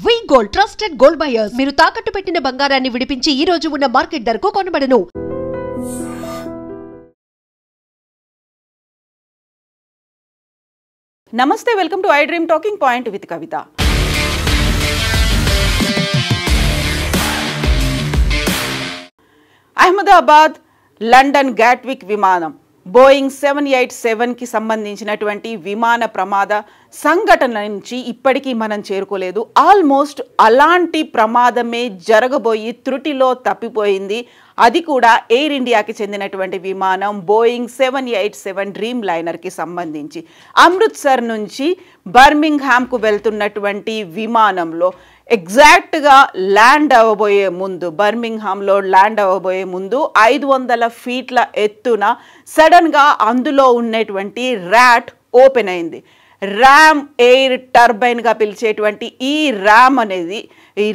వి gold trusted gold buyers మీరు తాకట్టు పెట్టిన బంగారాన్ని విడిపించి ఈ రోజు ఉన్న మార్కెట్ ధరకు కొనబడను. నమస్తే, welcome to I dream talking point with Kavitha. Ahmedabad London Gatwick విమానం బోయింగ్ 787కి సంబంధించినటువంటి విమాన ప్రమాద సంఘటన నుంచి ఇప్పటికీ మనం చేరుకోలేదు. ఆల్మోస్ట్ అలాంటి ప్రమాదమే జరగబోయి త్రుటిలో తప్పిపోయింది. అది కూడా ఎయిర్ ఇండియాకి చెందినటువంటి విమానం బోయింగ్ 787 డ్రీమ్ లైనర్కి సంబంధించి అమృత్సర్ నుంచి బర్మింగ్హామ్కు వెళ్తున్నటువంటి విమానంలో ఎగ్జాక్ట్గా బర్మింగ్హామ్లో ల్యాండ్ అవ్వబోయే ముందు 500 ఫీట్ల ఎత్తున సడన్గా అందులో ఉన్నటువంటి ర్యాట్ ఓపెన్ అయింది. ర్యామ్ ఎయిర్ టర్బైన్గా పిలిచేటువంటి ఈ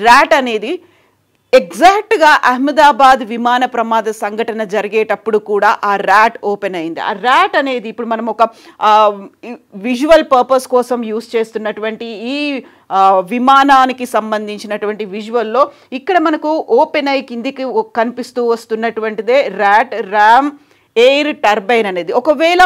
ర్యాట్ అనేది ఎగ్జాక్ట్గా అహ్మదాబాద్ విమాన ప్రమాద సంఘటన జరిగేటప్పుడు కూడా ఆ ర్యాట్ ఓపెన్ అయింది. ఆ ర్యాట్ అనేది ఇప్పుడు మనం ఒక విజువల్ పర్పస్ కోసం యూస్ చేస్తున్నటువంటి ఈ విమానానికి సంబంధించినటువంటి విజువల్లో ఇక్కడ మనకు ఓపెన్ అయ్యి కిందికి కనిపిస్తూ వస్తున్నటువంటిదే ర్యామ్ ఎయిర్ టర్బైన్ అనేది. ఒకవేళ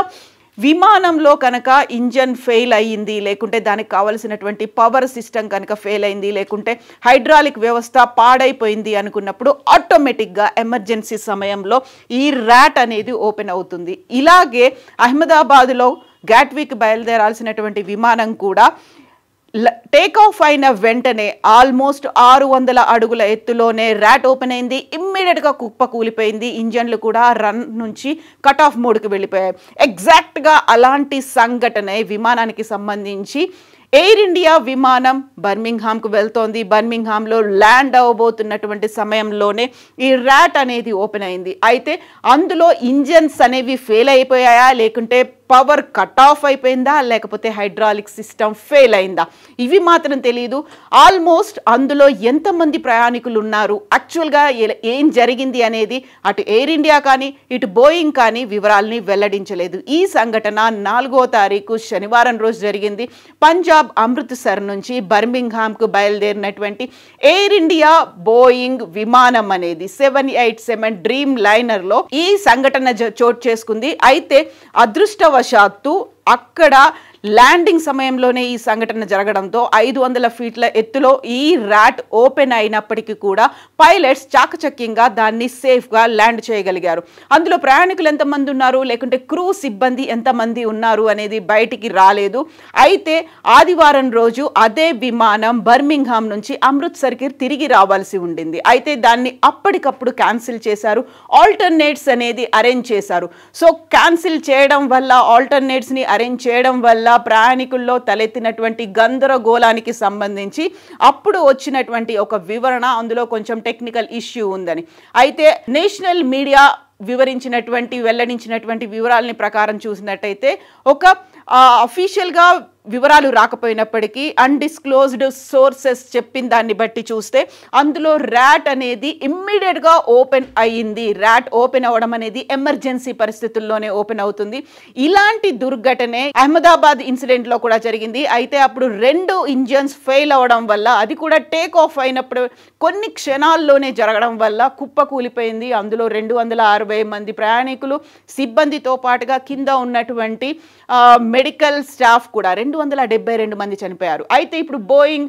విమానంలో కనుక ఇంజన్ ఫెయిల్ అయ్యింది, లేకుంటే దానికి కావలసినటువంటి పవర్ సిస్టమ్ కనుక ఫెయిల్ అయింది, లేకుంటే హైడ్రాలిక్ వ్యవస్థ పాడైపోయింది అనుకున్నప్పుడు ఆటోమేటిక్గా ఎమర్జెన్సీ సమయంలో ఈ ర్యాట్ అనేది ఓపెన్ అవుతుంది. ఇలాగే అహ్మదాబాద్లో గాట్విక్ బయలుదేరాల్సినటువంటి విమానం కూడా టేక్ ఆఫ్ అయిన వెంటనే ఆల్మోస్ట్ 600 అడుగుల ఎత్తులోనే ర్యాట్ ఓపెన్ అయింది. ఇమ్మీడియట్గా కుప్ప కూలిపోయింది. ఇంజన్లు కూడా రన్ నుంచి కట్ ఆఫ్ మోడ్కి వెళ్ళిపోయాయి. ఎగ్జాక్ట్గా అలాంటి సంఘటనే విమానానికి సంబంధించి ఎయిర్ ఇండియా విమానం బర్మింగ్హామ్కు వెళ్తోంది. బర్మింగ్హామ్లో ల్యాండ్ అవ్వబోతున్నటువంటి సమయంలోనే ఈ ర్యాట్ అనేది ఓపెన్ అయింది. అయితే అందులో ఇంజన్స్ అనేవి ఫెయిల్ అయిపోయాయా, లేకుంటే పవర్ కట్ ఆఫ్ అయిపోయిందా, లేకపోతే హైడ్రాలిక్ సిస్టమ్ ఫెయిల్ అయిందా, ఇవి మాత్రం తెలియదు. ఆల్మోస్ట్ అందులో ఎంతమంది ప్రయాణికులు ఉన్నారు, యాక్చువల్గా ఏం జరిగింది అనేది అటు ఎయిర్ ఇండియా కానీ ఇటు బోయింగ్ కానీ వివరాలని వెల్లడించలేదు. ఈ సంఘటన 4వ తారీఖు శనివారం రోజు జరిగింది. పంజాబ్ అమృత్సర్ నుంచి బర్మింగ్హామ్కు బయలుదేరినటువంటి ఎయిర్ ఇండియా బోయింగ్ విమానం అనేది 787 డ్రీమ్ లైనర్లో ఈ సంఘటన చోటు చేసుకుంది. అయితే అదృష్టవశాత్తు అక్కడ ల్యాండింగ్ సమయంలోనే ఈ సంఘటన జరగడంతో 500 ఫీట్ల ఎత్తులో ఈ ర్యాట్ ఓపెన్ అయినప్పటికీ కూడా పైలట్స్ చాకచక్యంగా దాన్ని సేఫ్గా ల్యాండ్ చేయగలిగారు. అందులో ప్రయాణికులు ఎంతమంది ఉన్నారు, లేకుంటే క్రూ సిబ్బంది ఎంతమంది ఉన్నారు అనేది బయటికి రాలేదు. అయితే ఆదివారం రోజు అదే విమానం బర్మింగ్హామ్ నుంచి అమృత్సర్కి తిరిగి రావాల్సి ఉండింది. అయితే దాన్ని అప్పటికప్పుడు క్యాన్సిల్ చేశారు. ఆల్టర్నేట్స్ అనేది అరేంజ్ చేశారు. సో క్యాన్సిల్ చేయడం వల్ల, ఆల్టర్నేట్స్ని అరేంజ్ చేయడం వల్ల ప్రయాణికుల్లో తలెత్తినటువంటి గందరగోళానికి సంబంధించి అప్పుడు వచ్చినటువంటి ఒక వివరణ, అందులో కొంచెం టెక్నికల్ ఇష్యూ ఉందని. అయితే నేషనల్ మీడియా వెల్లడించినటువంటి వివరాలని ప్రకారం చూసినట్టయితే ఒక అఫీషియల్గా వివరాలు రాకపోయినప్పటికీ అన్డిస్క్లోజ్డ్ సోర్సెస్ చెప్పిన దాన్ని బట్టి చూస్తే అందులో ర్యాట్ అనేది ఇమ్మీడియట్గా ఓపెన్ అయ్యింది. ర్యాట్ ఓపెన్ అవ్వడం అనేది ఎమర్జెన్సీ పరిస్థితుల్లోనే ఓపెన్ అవుతుంది. ఇలాంటి దుర్ఘటనే అహ్మదాబాద్ ఇన్సిడెంట్లో కూడా జరిగింది. అయితే అప్పుడు 2 ఇంజన్స్ ఫెయిల్ అవ్వడం వల్ల, అది కూడా టేక్ ఆఫ్ అయినప్పుడు కొన్ని క్షణాల్లోనే జరగడం వల్ల కుప్ప కూలిపోయింది. అందులో 260 మంది ప్రయాణికులు, సిబ్బందితో పాటుగా కింద ఉన్నటువంటి మెడికల్ స్టాఫ్ కూడా 272 మంది చనిపోయారు. అయితే ఇప్పుడు బోయింగ్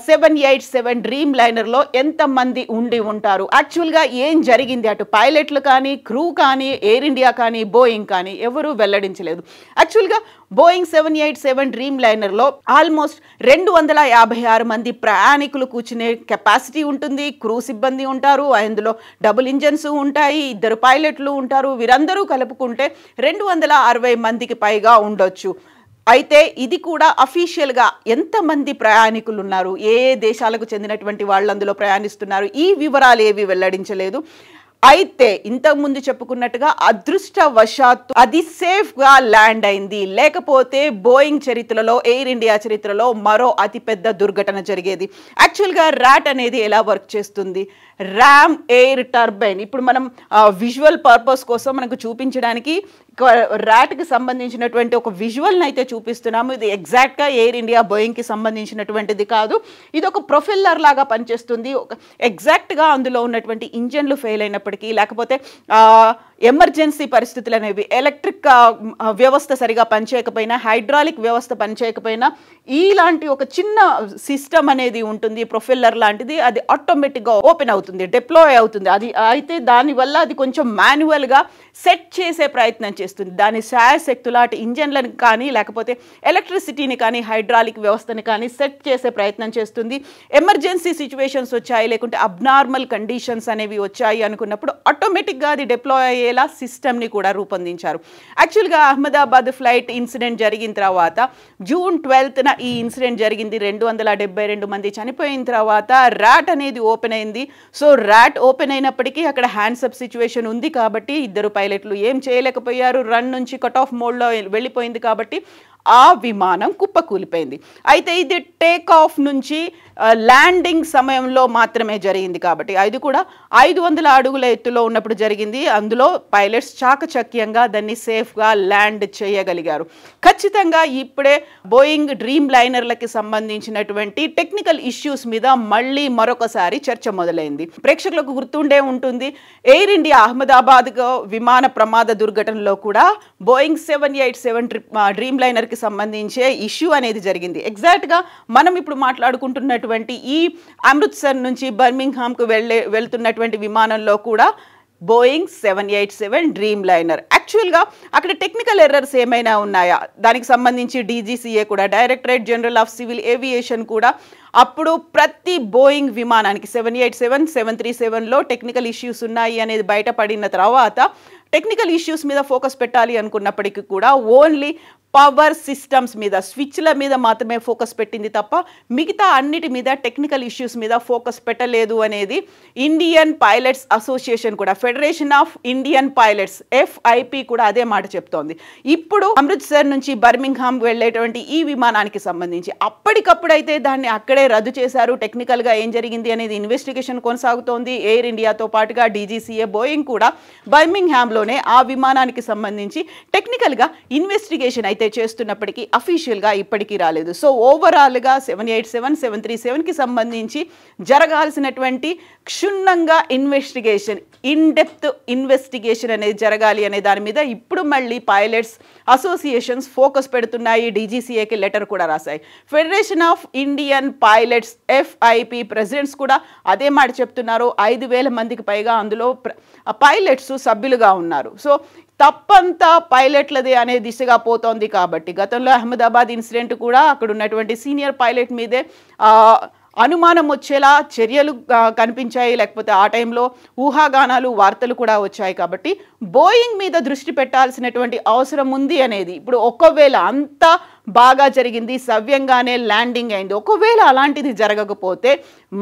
787 డ్రీమ్ లైనర్లో ఎంతమంది ఉండి ఉంటారు, యాక్చువల్గా ఏం జరిగింది, అటు పైలట్లు కానీ క్రూ కానీ ఎయిర్ ఇండియా కానీ బోయింగ్ కానీ ఎవరూ వెల్లడించలేదు. యాక్చువల్గా బోయింగ్ 787 డ్రీమ్ లైనర్లో ఆల్మోస్ట్ 256 మంది ప్రయాణికులు కూర్చునే కెపాసిటీ ఉంటుంది. క్రూ సిబ్బంది ఉంటారు, అందులో డబుల్ ఇంజన్స్ ఉంటాయి, 2 పైలట్లు ఉంటారు. వీరందరూ కలుపుకుంటే 260 మందికి పైగా ఉండొచ్చు. అయితే ఇది కూడా అఫీషియల్గా ఎంతమంది ప్రయాణికులు ఉన్నారు, ఏ దేశాలకు చెందినటువంటి వాళ్ళు అందులో ప్రయాణిస్తున్నారు, ఈ వివరాలు ఏవి వెల్లడించలేదు. అయితే ఇంతకుముందు చెప్పుకున్నట్టుగా అదృష్టవశాత్తు అది సేఫ్గా ల్యాండ్ అయింది. లేకపోతే బోయింగ్ చరిత్రలో, ఎయిర్ ఇండియా చరిత్రలో మరో అతిపెద్ద దుర్ఘటన జరిగేది. యాక్చువల్గా ర్యాట్ అనేది ఎలా వర్క్ చేస్తుంది, ర్యామ్ ఎయిర్ టర్బైన్ ఇప్పుడు మనం విజువల్ పర్పస్ కోసం మనకు చూపించడానికి ర్యాట్కి సంబంధించినటువంటి ఒక విజువల్ని అయితే చూపిస్తున్నాము. ఇది ఎగ్జాక్ట్గా ఎయిర్ ఇండియా బోయింగ్కి సంబంధించినటువంటిది కాదు. ఇది ఒక ప్రొఫెల్లర్ లాగా పనిచేస్తుంది. ఎగ్జాక్ట్గా అందులో ఉన్నటువంటి ఇంజన్లు ఫెయిల్ అయినప్పటికీ, లేకపోతే ఎమర్జెన్సీ పరిస్థితులు అనేవి, ఎలక్ట్రిక్ వ్యవస్థ సరిగా పనిచేయకపోయినా, హైడ్రాలిక్ వ్యవస్థ పనిచేయకపోయినా, ఇలాంటి ఒక చిన్న సిస్టమ్ అనేది ఉంటుంది ప్రొఫెల్లర్ లాంటిది. అది ఆటోమేటిక్గా ఓపెన్ అవుతుంది, డిప్లాయ్ అవుతుంది. అది అయితే దానివల్ల అది కొంచెం మాన్యువల్గా సెట్ చేసే ప్రయత్నం చేస్తుంది. దాని శాయశక్తుల అటు ఇంజన్లను కానీ, లేకపోతే ఎలక్ట్రిసిటీని కానీ, హైడ్రాలిక్ వ్యవస్థని కానీ సెట్ చేసే ప్రయత్నం చేస్తుంది. ఎమర్జెన్సీ సిచ్యువేషన్స్ వచ్చాయి, లేకుంటే అబ్నార్మల్ కండిషన్స్ అనేవి వచ్చాయి అనుకున్నప్పుడు ఆటోమేటిక్గా అది డిప్లాయ్ అయ్యేలా సిస్టమ్ని కూడా రూపొందించారు. యాక్చువల్గా అహ్మదాబాద్ ఫ్లైట్ ఇన్సిడెంట్ జరిగిన తర్వాత జూన్ 12న ఈ ఇన్సిడెంట్ జరిగింది. 272 మంది చనిపోయిన తర్వాత ర్యాట్ అనేది ఓపెన్ అయింది. సో ర్యాట్ ఓపెన్ అయినప్పటికీ అక్కడ హ్యాండ్స్ అప్ సిచ్యువేషన్ ఉంది కాబట్టి ఇద్దరు పైలట్లు ఏం చేయలేకపోయారు. రన్ నుంచి కట్ ఆఫ్ మోడ్లో వెళ్ళిపోయింది కాబట్టి ఆ విమానం కుప్పకూలిపోయింది. అయితే ఇది టేక్ ఆఫ్ నుంచి ల్యాండింగ్ సమయంలో మాత్రమే జరిగింది కాబట్టి అది కూడా 500 అడుగుల ఎత్తులో ఉన్నప్పుడు జరిగింది. అందులో పైలట్స్ చాకచక్యంగా దాన్ని సేఫ్గా ల్యాండ్ చేయగలిగారు. ఖచ్చితంగా ఇప్పుడే బోయింగ్ డ్రీమ్ లైనర్లకి సంబంధించినటువంటి టెక్నికల్ ఇష్యూస్ మీద మళ్ళీ మరొకసారి చర్చ మొదలైంది. ప్రేక్షకులకు గుర్తుండే ఉంటుంది, ఎయిర్ ఇండియా అహ్మదాబాద్ విమాన ప్రమాద దుర్ఘటనలో కూడా బోయింగ్ 787 డ్రీమ్ లైనర్ కి సంబంధించే ఇష్యూ అనేది జరిగింది. ఎగ్జాక్ట్గా మనం ఇప్పుడు మాట్లాడుకుంటున్నటువంటి ఈ అమృత్సర్ నుంచి బర్మింగ్హామ్కు వెళ్తున్నటువంటి విమానంలో కూడా బోయింగ్ 787 డ్రీమ్ లైనర్. యాక్చువల్గా అక్కడ టెక్నికల్ ఎర్రర్స్ ఏమైనా ఉన్నాయా దానికి సంబంధించి DGCA కూడా, directorate general of civil aviation కూడా అప్పుడు ప్రతి బోయింగ్ విమానానికి 787, 737లో టెక్నికల్ ఇష్యూస్ ఉన్నాయి అనేది బయటపడిన తర్వాత టెక్నికల్ ఇష్యూస్ మీద ఫోకస్ పెట్టాలి అనుకున్నప్పటికీ కూడా ఓన్లీ పవర్ సిస్టమ్స్ మీద, స్విచ్ల మీద మాత్రమే ఫోకస్ పెట్టింది తప్ప మిగతా అన్నిటి మీద టెక్నికల్ ఇష్యూస్ మీద ఫోకస్ పెట్టలేదు అనేది ఇండియన్ పైలట్స్ అసోసియేషన్ కూడా, federation of Indian Pilots FIP కూడా అదే మాట చెప్తోంది. ఇప్పుడు అమృత్సర్ నుంచి బర్మింగ్హామ్ వెళ్ళేటువంటి ఈ విమానానికి సంబంధించి అప్పటికప్పుడైతే దాన్ని అక్కడే రద్దు చేశారు. టెక్నికల్గా ఏం జరిగింది అనేది ఇన్వెస్టిగేషన్ కొనసాగుతోంది. ఎయిర్ ఇండియాతో పాటుగా DGCA, బోయింగ్ కూడా బర్మింగ్హామ్లోనే ఆ విమానానికి సంబంధించి టెక్నికల్గా ఇన్వెస్టిగేషన్ అయితే చేస్తున్నప్పటికీ అఫీషియల్గా ఇప్పటికీ రాలేదు. సో ఓవరాల్గా 787, 737కి సంబంధించి జరగాల్సినటువంటి క్షుణ్ణంగా ఇన్వెస్టిగేషన్, ఇన్ డెప్త్ ఇన్వెస్టిగేషన్ అనేది జరగాలి అనే దాని మీద ఇప్పుడు మళ్ళీ పైలట్స్ అసోసియేషన్స్ ఫోకస్ పెడుతున్నాయి. DGCAకి లెటర్ కూడా రాశాయి. Federation of Indian Pilots FIP presidents కూడా అదే మాట చెప్తున్నారు. 5,000 మందికి పైగా అందులో పైలట్స్ సభ్యులుగా ఉన్నారు. సో తప్పంతా పైలట్లదే అనే దిశగా పోతోంది కాబట్టి గతంలో అహ్మదాబాద్ ఇన్సిడెంట్ కూడా అక్కడ ఉన్నటువంటి సీనియర్ పైలట్ మీదే అనుమానం వచ్చేలా చర్యలు కనిపించాయి, లేకపోతే ఆ టైంలో ఊహాగానాలు, వార్తలు కూడా వచ్చాయి. కాబట్టి బోయింగ్ మీద దృష్టి పెట్టాల్సినటువంటి అవసరం ఉంది అనేది ఇప్పుడు ఒకవేళ అంతా బాగా జరిగింది, సవ్యంగానే ల్యాండింగ్ అయింది, ఒకవేళ అలాంటిది జరగకపోతే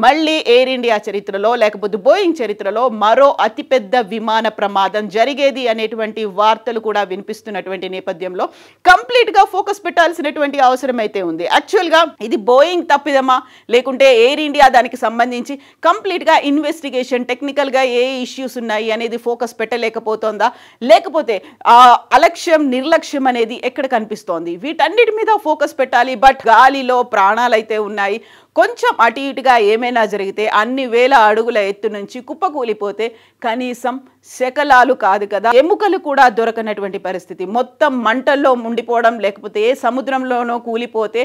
మళ్ళీ ఎయిర్ ఇండియా చరిత్రలో లేకపోతే బోయింగ్ చరిత్రలో మరో అతిపెద్ద విమాన ప్రమాదం జరిగేది అనేటువంటి వార్తలు కూడా వినిపిస్తున్నటువంటి నేపథ్యంలో కంప్లీట్గా ఫోకస్ పెట్టాల్సినటువంటి అవసరం అయితే ఉంది. యాక్చువల్గా ఇది బోయింగ్ తప్పిదమా లేకుంటే ఎయిర్ ఇండియా దానికి సంబంధించి కంప్లీట్గా ఇన్వెస్టిగేషన్, టెక్నికల్గా ఏ ఇష్యూస్ ఉన్నాయి అనేది ఫోకస్ పెట్టలేకపోతుందా, లేకపోతే అలక్ష్యం, నిర్లక్ష్యం అనేది ఎక్కడ కనిపిస్తోంది? వీటన్నిటి మీద ఫోకస్ పెట్టాలి. బట్ గాలిలో ప్రాణాలైతే ఉన్నాయి. కొంచెం అటు ఇటుగా ఏమైనా జరిగితే అన్ని వేల అడుగుల ఎత్తు నుంచి కుప్పకూలిపోతే కనీసం శకలాలు కాదు కదా, ఎముకలు కూడా దొరకనటువంటి పరిస్థితి. మొత్తం మంటల్లో ఉండిపోవడం, లేకపోతే ఏ సముద్రంలోనో కూలిపోతే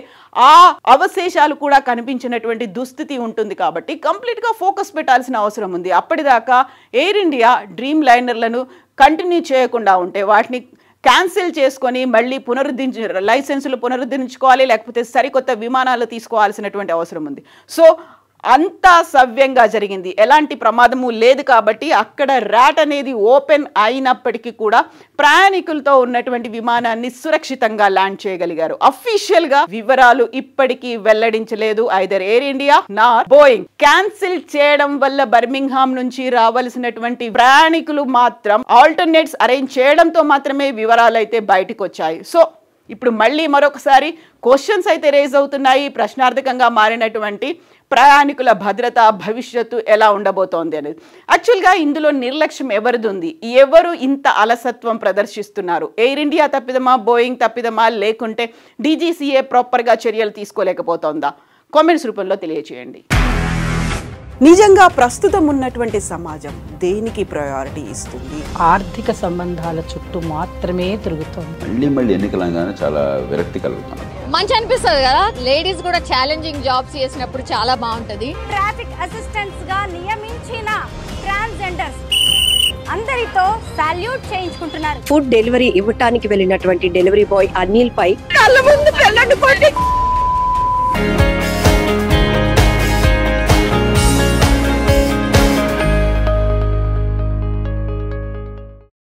ఆ అవశేషాలు కూడా కనిపించినటువంటి దుస్థితి ఉంటుంది. కాబట్టి కంప్లీట్గా ఫోకస్ పెట్టాల్సిన అవసరం ఉంది. అప్పటిదాకా ఎయిర్ ఇండియా డ్రీమ్ లైనర్లను కంటిన్యూ చేయకుండా ఉంటే వాటిని క్యాన్సిల్ చేసుకొని మళ్ళీ లైసెన్సులు పునరుద్ధరించుకోవాలి, లేకపోతే సరికొత్త విమానాలు తీసుకోవాల్సినటువంటి అవసరం ఉంది. సో అంతా సవ్యంగా జరిగింది, ఎలాంటి ప్రమాదము లేదు. కాబట్టి అక్కడ ర్యాట్ అనేది ఓపెన్ అయినప్పటికీ కూడా ప్రయాణికులతో ఉన్నటువంటి విమానాన్ని సురక్షితంగా ల్యాండ్ చేయగలిగారు. అఫీషియల్ గా వివరాలు ఇప్పటికీ వెల్లడించలేదు ఐదర్ ఎయిర్ ఇండియా నార్ బోయింగ్. క్యాన్సిల్ చేయడం వల్ల బర్మింగ్హామ్ నుంచి రావాల్సినటువంటి ప్రయాణికులు మాత్రం ఆల్టర్నేట్స్ అరేంజ్ చేయడంతో మాత్రమే వివరాలు అయితే బయటకు వచ్చాయి. సో ఇప్పుడు మళ్ళీ మరొకసారి క్వశ్చన్స్ అయితే రేజ్ అవుతున్నాయి. ప్రశ్నార్థకంగా మారినటువంటి ప్రయాణికుల భద్రత భవిష్యత్తు ఎలా ఉండబోతోంది అనేది. యాక్చువల్గా ఇందులో నిర్లక్ష్యం ఎవరిది ఉంది? ఎవరు ఇంత అలసత్వం ప్రదర్శిస్తున్నారు? ఎయిర్ ఇండియా తప్పిదమా, బోయింగ్ తప్పిదమా, లేకుంటే డీజీసీఏ ప్రాపర్గా చర్యలు తీసుకోలేకపోతోందా? కామెంట్స్ రూపంలో తెలియజేయండి. నిజంగా ప్రస్తుతం ఉన్నటువంటి సమాజం దేనికి ప్రయారిటీ ఇస్తుంది? ఆర్థిక సంబంధాల చుట్టూ మాత్రమే తిరుగుతోంది. మళ్ళీ ఎన్నికలంగానే చాలా విరక్తి కలుగుతున్నాం. మంచి అనిపిస్తుంది కదా, లేడీస్ కూడా ఛాలెంజింగ్ జాబ్స్ చేసినప్పుడు చాలా బాగుంటది. ట్రాఫిక్ అసిస్టెంట్స్ గా నియమించిన ట్రాన్స్జెండర్స్ అందరితో సాల్యూట్ చేయించుకుంటున్నారు. ఫుడ్ డెలివరీ ఇవ్వటానికి వెళ్ళినటువంటి డెలివరీ బాయ్ అనిల్ పై కళ్ళ ముందు